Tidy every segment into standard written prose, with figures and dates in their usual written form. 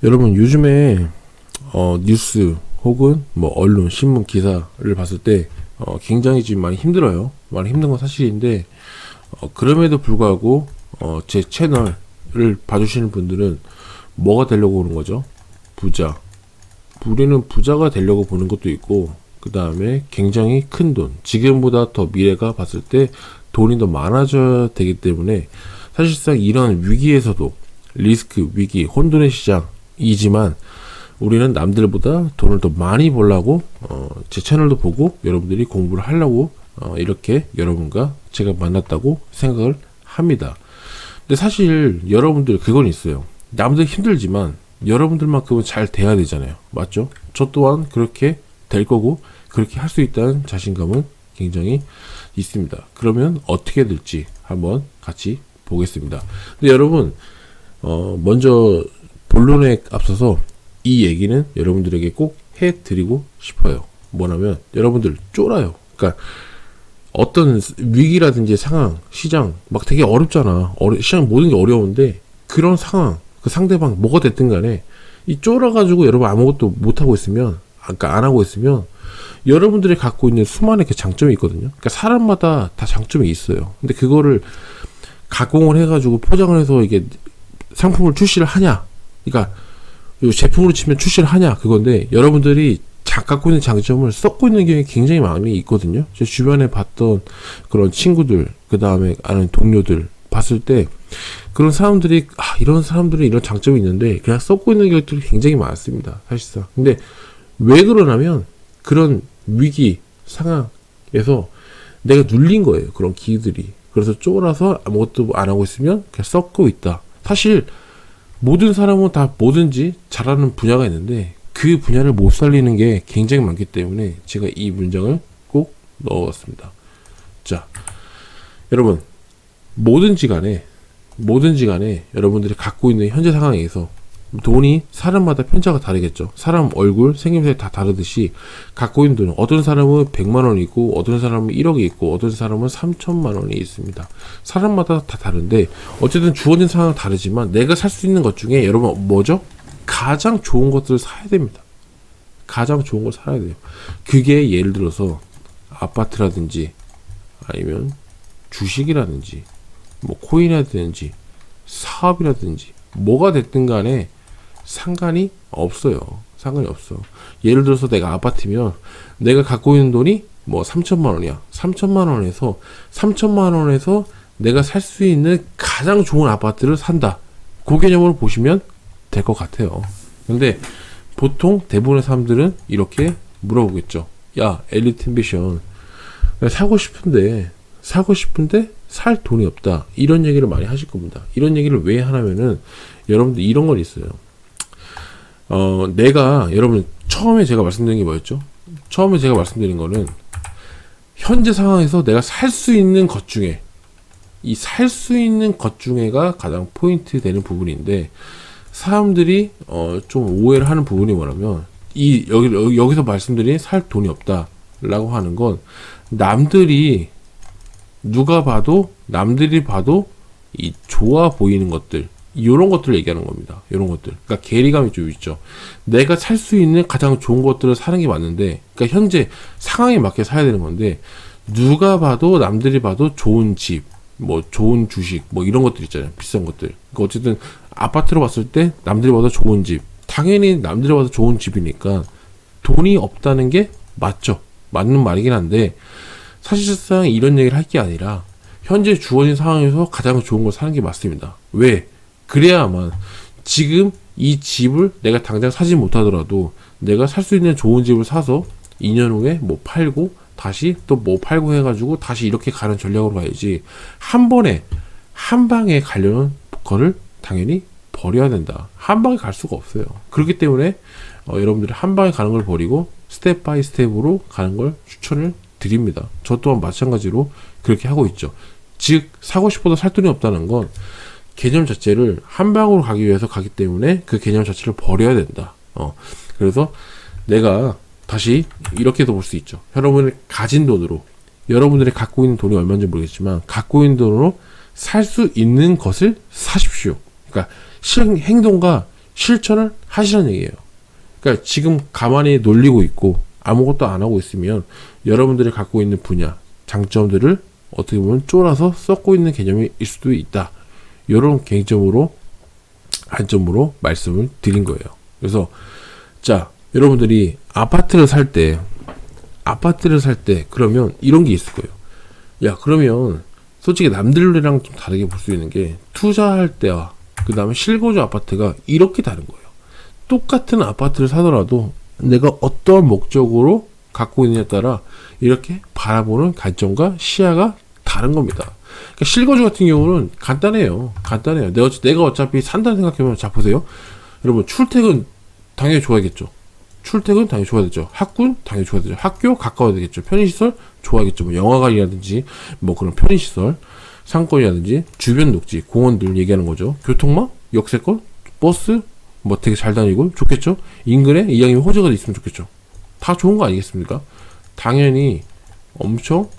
여러분 요즘에 뉴스 혹은 뭐 언론, 신문 기사를 봤을 때 굉장히 지금 많이 힘들어요. 많이 힘든 건 사실인데 그럼에도 불구하고 제 채널을 봐주시는 분들은 뭐가 되려고 그러는 거죠? 부자. 우리는 부자가 되려고 보는 것도 있고 그 다음에 굉장히 큰 돈, 지금보다 더 미래가 봤을 때 돈이 더 많아져야 되기 때문에 사실상 이런 위기에서도 리스크, 위기, 혼돈의 시장이지만 우리는 남들보다 돈을 더 많이 벌려고 제 채널도 보고 여러분들이 공부를 하려고 이렇게 여러분과 제가 만났다고 생각을 합니다. 근데 사실 여러분들 그건 있어요. 남들 힘들지만 여러분들만큼은 잘 돼야 되잖아요. 맞죠? 저 또한 그렇게 될 거고 그렇게 할 수 있다는 자신감은 굉장히 있습니다. 그러면 어떻게 될지 한번 같이 보겠습니다. 근데 여러분 먼저 본론에 앞서서 이 얘기는 여러분들에게 꼭 해드리고 싶어요. 뭐냐면 여러분들 쫄아요. 그러니까 어떤 위기라든지 상황, 시장 막 되게 어렵잖아. 시장 모든 게 어려운데 그런 상황, 그 상대방 뭐가 됐든 간에 이 쫄아가지고 여러분 아무것도 못하고 있으면, 아까 안 하고 있으면 여러분들이 갖고 있는 수많은 그 장점이 있거든요. 그러니까 사람마다 다 장점이 있어요. 근데 그거를 가공을 해가지고 포장을 해서 이게 상품을 출시를 하냐, 그러니까 제품으로 치면 출시를 하냐 그건데, 여러분들이 갖고 있는 장점을 썩고 있는 경우에 굉장히 많이 있거든요. 제 주변에 봤던 그런 친구들, 그 다음에 아는 동료들 봤을 때 그런 사람들이 이런 사람들이 이런 장점이 있는데 그냥 썩고 있는 경우들이 굉장히 많습니다. 사실상. 근데 왜 그러냐면 그런 위기 상황에서 내가 눌린 거예요. 그런 기들이. 그래서 쫄아서 아무것도 안 하고 있으면 그냥 썩고 있다. 사실 모든 사람은 다 뭐든지 잘하는 분야가 있는데 그 분야를 못 살리는 게 굉장히 많기 때문에 제가 이 문장을 꼭 넣어봤습니다. 자, 여러분 뭐든지 간에 여러분들이 갖고 있는 현재 상황에서 돈이 사람마다 편차가 다르겠죠. 사람 얼굴, 생김새 다 다르듯이 갖고 있는 돈은 어떤 사람은 100만 원이 있고 어떤 사람은 1억이 있고 어떤 사람은 3천만 원이 있습니다. 사람마다 다 다른데 어쨌든 주어진 상황은 다르지만 내가 살 수 있는 것 중에 여러분 뭐죠? 가장 좋은 것들을 사야 됩니다. 가장 좋은 걸 사야 돼요. 그게 예를 들어서 아파트라든지 아니면 주식이라든지 뭐 코인이라든지 사업이라든지 뭐가 됐든 간에 상관이 없어요. 상관이 없어. 예를 들어서 내가 아파트면 내가 갖고 있는 돈이 뭐 3천만 원이야. 3천만 원에서 내가 살 수 있는 가장 좋은 아파트를 산다. 그 개념으로 보시면 될 것 같아요. 근데 보통 대부분의 사람들은 이렇게 물어보겠죠. 야, 엘리트 앰비션 사고 싶은데 살 돈이 없다. 이런 얘기를 많이 하실 겁니다. 이런 얘기를 왜 하냐면은 여러분들 이런 건 있어요. 여러분 처음에 제가 말씀드린 게 뭐였죠? 처음에 제가 말씀드린 거는 현재 상황에서 내가 살 수 있는 것 중에 이 살 수 있는 것 중에가 가장 포인트 되는 부분인데 사람들이 좀 오해를 하는 부분이 뭐냐면 여기서 말씀드린 살 돈이 없다라고 하는 건 남들이 봐도 이 좋아 보이는 것들, 이런 것들을 얘기하는 겁니다. 이런 것들. 그러니까 괴리감이 좀 있죠. 내가 살 수 있는 가장 좋은 것들을 사는 게 맞는데, 그러니까 현재 상황에 맞게 사야 되는 건데, 남들이 봐도 좋은 집, 뭐 좋은 주식, 뭐 이런 것들 있잖아요. 비싼 것들. 그러니까 어쨌든 아파트로 봤을 때 남들이 봐도 좋은 집, 당연히 남들이 봐도 좋은 집이니까 돈이 없다는 게 맞죠. 맞는 말이긴 한데 사실상 이런 얘기를 할 게 아니라 현재 주어진 상황에서 가장 좋은 걸 사는 게 맞습니다. 왜? 그래야만 지금 이 집을 내가 당장 사지 못하더라도 내가 살 수 있는 좋은 집을 사서 2년 후에 뭐 팔고 다시 또 뭐 팔고 해가지고 다시 이렇게 가는 전략으로 가야지, 한 방에 가려는 거를 당연히 버려야 된다. 한 방에 갈 수가 없어요. 그렇기 때문에 여러분들이 한 방에 가는 걸 버리고 스텝 바이 스텝으로 가는 걸 추천을 드립니다. 저 또한 마찬가지로 그렇게 하고 있죠. 즉 사고 싶어도 살 돈이 없다는 건 개념 자체를 한 방으로 가기 위해서 가기 때문에 그 개념 자체를 버려야 된다. 그래서 내가 다시 이렇게도 볼 수 있죠. 여러분이 가진 돈으로, 여러분들이 갖고 있는 돈이 얼마인지 모르겠지만 갖고 있는 돈으로 살 수 있는 것을 사십시오. 그러니까 행동과 실천을 하시라는 얘기예요. 그러니까 지금 가만히 놀리고 있고 아무것도 안 하고 있으면 여러분들이 갖고 있는 분야, 장점들을 어떻게 보면 쫄아서 썩고 있는 개념일 수도 있다. 이런 개인적으로 관점으로 말씀을 드린 거예요. 그래서 자, 여러분들이 아파트를 살 때 그러면 이런 게 있을 거예요. 야, 그러면 솔직히 남들이랑 좀 다르게 볼 수 있는 게 투자할 때와 그 다음에 실거주 아파트가 이렇게 다른 거예요. 똑같은 아파트를 사더라도 내가 어떤 목적으로 갖고 있느냐에 따라 이렇게 바라보는 관점과 시야가 다른 겁니다. 그러니까 실거주 같은 경우는 간단해요. 내가 어차피 산다는 생각하면, 자, 보세요. 여러분, 출퇴근 당연히 좋아야겠죠. 학군 당연히 좋아야 되죠. 학교 가까워야 되겠죠. 편의시설 좋아야겠죠. 뭐 영화관이라든지 뭐 그런 편의시설, 상권이라든지 주변 녹지, 공원들 얘기하는 거죠. 교통망, 역세권, 버스 뭐 되게 잘 다니고 좋겠죠. 인근에 이왕이면 호재가 있으면 좋겠죠. 다 좋은 거 아니겠습니까? 당연히 엄청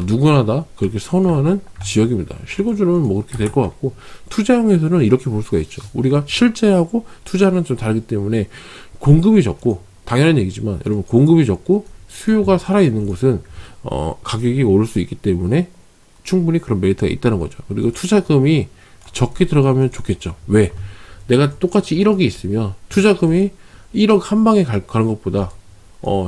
누구나 다 그렇게 선호하는 지역입니다. 실거주는 뭐 그렇게 될 것 같고, 투자형에서는 이렇게 볼 수가 있죠. 우리가 실제하고 투자는 좀 다르기 때문에 공급이 적고, 당연한 얘기지만 여러분, 공급이 적고 수요가 살아있는 곳은 가격이 오를 수 있기 때문에 충분히 그런 메리트가 있다는 거죠. 그리고 투자금이 적게 들어가면 좋겠죠. 왜? 내가 똑같이 1억이 있으면 투자금이 1억 한 방에 가는 것보다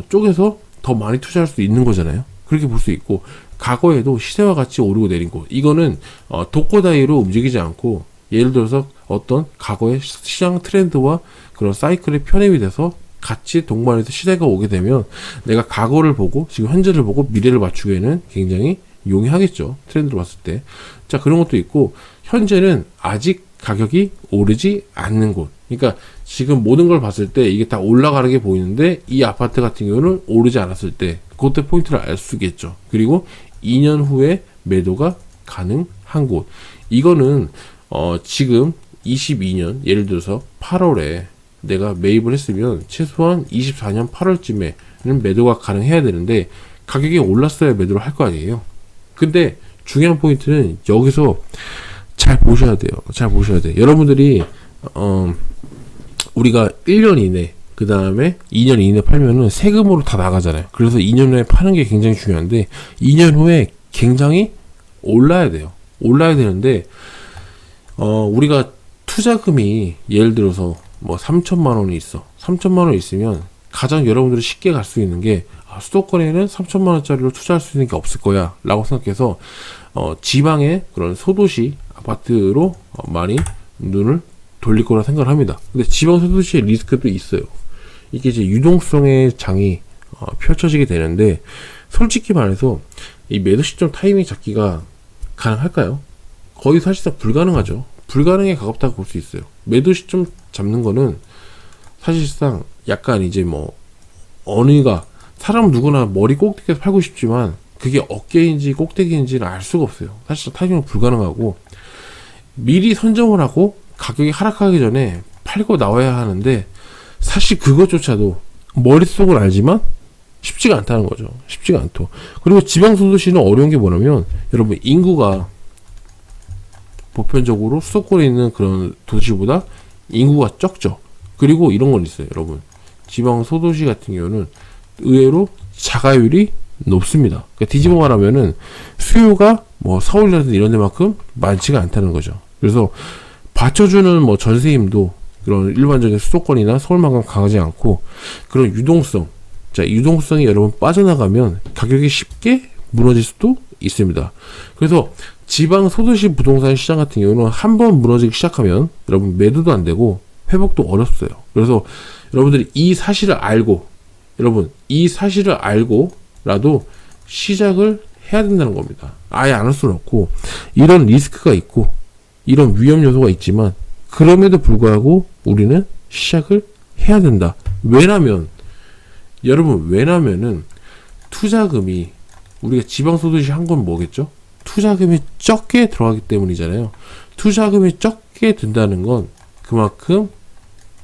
쪼개서 더 많이 투자할 수 있는 거잖아요. 그렇게 볼 수 있고, 과거에도 시세와 같이 오르고 내리고, 이거는 독고다이로 움직이지 않고, 예를 들어서 어떤 과거의 시장 트렌드와 그런 사이클에 편입이 돼서 같이 동반해서 시대가 오게 되면 내가 과거를 보고 지금 현재를 보고 미래를 맞추기에는 굉장히 용이하겠죠. 트렌드를 봤을 때. 자, 그런 것도 있고, 현재는 아직 가격이 오르지 않는 곳. 그러니까 지금 모든 걸 봤을 때 이게 다 올라가는 게 보이는데, 이 아파트 같은 경우는 오르지 않았을 때 그때 포인트를 알 수 있겠죠. 그리고 2년 후에 매도가 가능한 곳. 이거는 지금 22년 예를 들어서 8월에 내가 매입을 했으면 최소한 24년 8월쯤에는 매도가 가능해야 되는데, 가격이 올랐어야 매도를 할 거 아니에요. 근데 중요한 포인트는 여기서 잘 보셔야 돼요. 여러분들이 우리가 1년 이내, 그 다음에 2년 이내 팔면은 세금으로 다 나가잖아요. 그래서 2년 후에 파는 게 굉장히 중요한데, 2년 후에 굉장히 올라야 돼요. 올라야 되는데, 우리가 투자금이 예를 들어서 뭐 3천만 원이 있어. 3천만 원 있으면 가장 여러분들이 쉽게 갈 수 있는 게, 수도권에는 3천만 원짜리로 투자할 수 있는 게 없을 거야 라고 생각해서 지방의 그런 소도시 아파트로 많이 눈을 돌릴 거라 생각을 합니다. 근데 지방 소도시의 리스크도 있어요. 이게 이제 유동성의 장이 펼쳐지게 되는데, 솔직히 말해서 이 매도 시점 타이밍 잡기가 가능할까요? 거의 사실상 불가능하죠. 불가능에 가깝다고 볼 수 있어요. 매도 시점 잡는 거는 사실상 약간 이제 뭐 어느가, 사람 누구나 머리 꼭대기에서 팔고 싶지만 그게 어깨인지 꼭대기인지는 알 수가 없어요. 사실상 타이밍은 불가능하고, 미리 선점을 하고 가격이 하락하기 전에 팔고 나와야 하는데, 사실 그것조차도 머릿속을 알지만 쉽지가 않다는 거죠. 쉽지가 않죠. 그리고 지방 소도시는 어려운 게 뭐냐면, 여러분, 인구가 보편적으로 수도권에 있는 그런 도시보다 인구가 적죠. 그리고 이런 건 있어요, 여러분. 지방 소도시 같은 경우는 의외로 자가율이 높습니다. 그러니까 뒤집어 말하면은 수요가 뭐 서울이라든지 이런 데만큼 많지가 않다는 거죠. 그래서 받쳐주는 뭐 전세임도 그런 일반적인 수도권이나 서울만큼 강하지 않고, 그런 유동성, 자, 유동성이 여러분 빠져나가면 가격이 쉽게 무너질 수도 있습니다. 그래서 지방 소도시 부동산 시장 같은 경우는 한번 무너지기 시작하면 여러분 매도도 안 되고 회복도 어렵어요. 그래서 여러분들이 이 사실을 알고라도 시작을 해야 된다는 겁니다. 아예 안 할 수는 없고, 이런 리스크가 있고 이런 위험 요소가 있지만 그럼에도 불구하고 우리는 시작을 해야 된다. 왜냐면은 투자금이, 우리가 지방소도시 한 건 뭐겠죠? 투자금이 적게 들어가기 때문이잖아요. 투자금이 적게 든다는 건 그만큼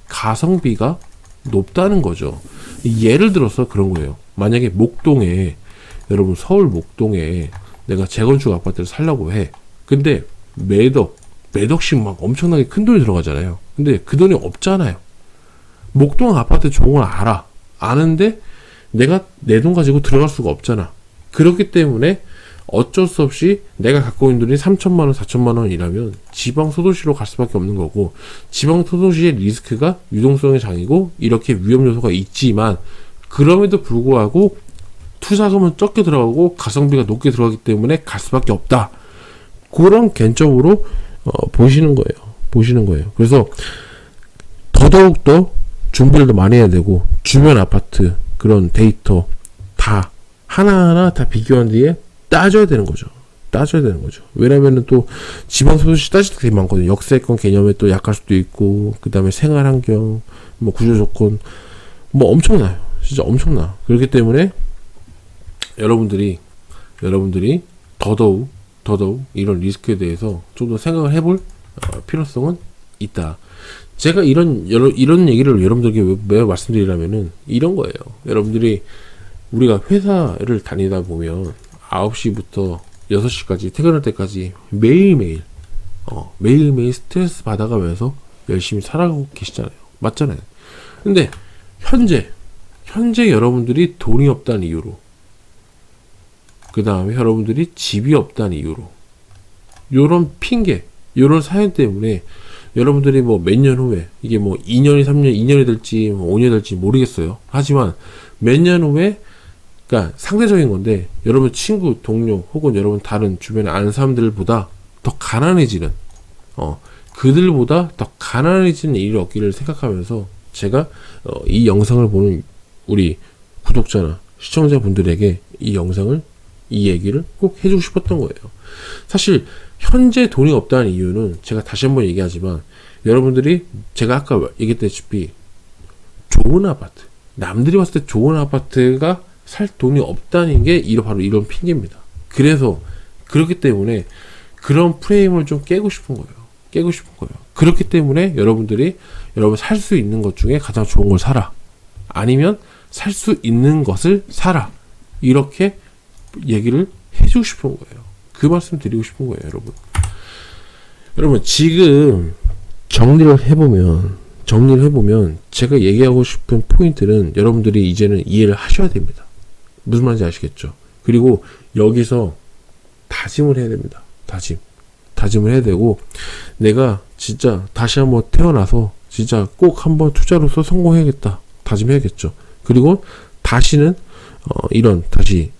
가성비가 높다는 거죠. 예를 들어서 그런 거예요. 만약에 서울 목동에 내가 재건축 아파트를 살려고 해. 근데 매덕, 몇 억씩 막 엄청나게 큰 돈이 들어가잖아요. 근데 그 돈이 없잖아요. 목동 아파트 좋은 걸 알아. 아는데 내가 내 돈 가지고 들어갈 수가 없잖아. 그렇기 때문에 어쩔 수 없이 내가 갖고 있는 돈이 3천만 원, 4천만 원이라면 지방 소도시로 갈 수밖에 없는 거고, 지방 소도시의 리스크가 유동성의 장이고 이렇게 위험 요소가 있지만, 그럼에도 불구하고 투자금은 적게 들어가고 가성비가 높게 들어가기 때문에 갈 수밖에 없다. 그런 관점으로 보시는 거예요. 그래서 더더욱더 준비를 더 많이 해야 되고, 주변 아파트 그런 데이터 다 하나하나 다 비교한 뒤에 따져야 되는 거죠. 왜냐면은 또 지방 소도시 따질 때 되게 많거든요. 역세권 개념에 또 약할 수도 있고, 그 다음에 생활 환경, 뭐 구조 조건, 뭐 엄청나요. 진짜 엄청나. 그렇기 때문에 여러분들이 더더욱 이런 리스크에 대해서 좀 더 생각을 해볼 필요성은 있다. 제가 이런 얘기를 여러분들에게 왜 말씀드리려면은 이런 거예요. 여러분들이 우리가 회사를 다니다 보면 9시부터 6시까지 퇴근할 때까지 매일매일 스트레스 받아가면서 열심히 살아가고 계시잖아요. 맞잖아요. 근데 현재 여러분들이 돈이 없다는 이유로, 그 다음에 여러분들이 집이 없다는 이유로, 요런 핑계, 요런 사연 때문에 여러분들이 뭐 몇 년 후에, 이게 뭐 2년이 3년, 2년이 될지 뭐 5년이 될지 모르겠어요. 하지만 몇 년 후에, 그러니까 상대적인 건데, 여러분 친구, 동료 혹은 여러분 다른 주변에 아는 사람들보다 더 가난해지는, 그들보다 더 가난해지는 일이 없기를 생각하면서 제가 이 영상을 보는 우리 구독자나 시청자분들에게 이 얘기를 꼭 해주고 싶었던 거예요. 사실 현재 돈이 없다는 이유는 제가 다시 한번 얘기하지만, 여러분들이 제가 아까 얘기했다시피 좋은 아파트, 남들이 봤을 때 좋은 아파트가 살 돈이 없다는 게 바로 이런 핑계입니다. 그래서 그렇기 때문에 그런 프레임을 좀 깨고 싶은 거예요. 그렇기 때문에 여러분 살 수 있는 것 중에 가장 좋은 걸 사라, 아니면 살 수 있는 것을 사라, 이렇게 얘기를 해주고 싶은 거예요. 그 말씀 드리고 싶은 거예요. 여러분 지금 정리를 해보면 제가 얘기하고 싶은 포인트는 여러분들이 이제는 이해를 하셔야 됩니다. 무슨 말인지 아시겠죠? 그리고 여기서 다짐을 해야 됩니다. 다짐을 해야 되고, 내가 진짜 다시 한번 태어나서 진짜 꼭 한번 투자로서 성공해야겠다, 다짐해야겠죠. 그리고 다시는 다시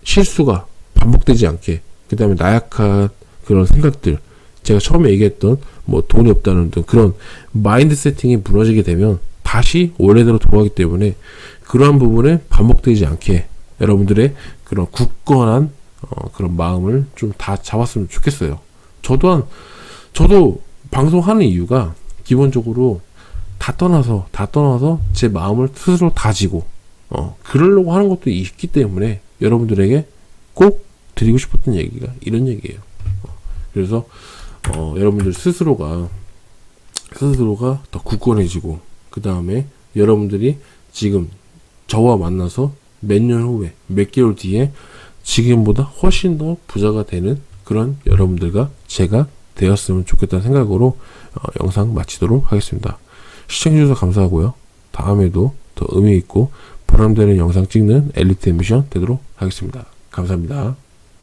실수가 반복되지 않게, 그 다음에 나약한 그런 생각들, 제가 처음에 얘기했던 뭐 돈이 없다는 등 그런 마인드 세팅이 무너지게 되면 다시 원래대로 돌아가기 때문에, 그러한 부분에 반복되지 않게 여러분들의 그런 굳건한 그런 마음을 좀 다 잡았으면 좋겠어요. 저도 방송하는 이유가 기본적으로 다 떠나서 제 마음을 스스로 다지고 그러려고 하는 것도 있기 때문에 여러분들에게 꼭 드리고 싶었던 얘기가 이런 얘기예요. 그래서 여러분들 스스로가 더 굳건해지고, 그 다음에 여러분들이 지금 저와 만나서 몇 년 후에, 몇 개월 뒤에 지금보다 훨씬 더 부자가 되는 그런 여러분들과 제가 되었으면 좋겠다는 생각으로 영상 마치도록 하겠습니다. 시청해주셔서 감사하고요. 다음에도 더 의미있고 보람되는 영상 찍는 엘리트 미션 되도록 하겠습니다. 감사합니다.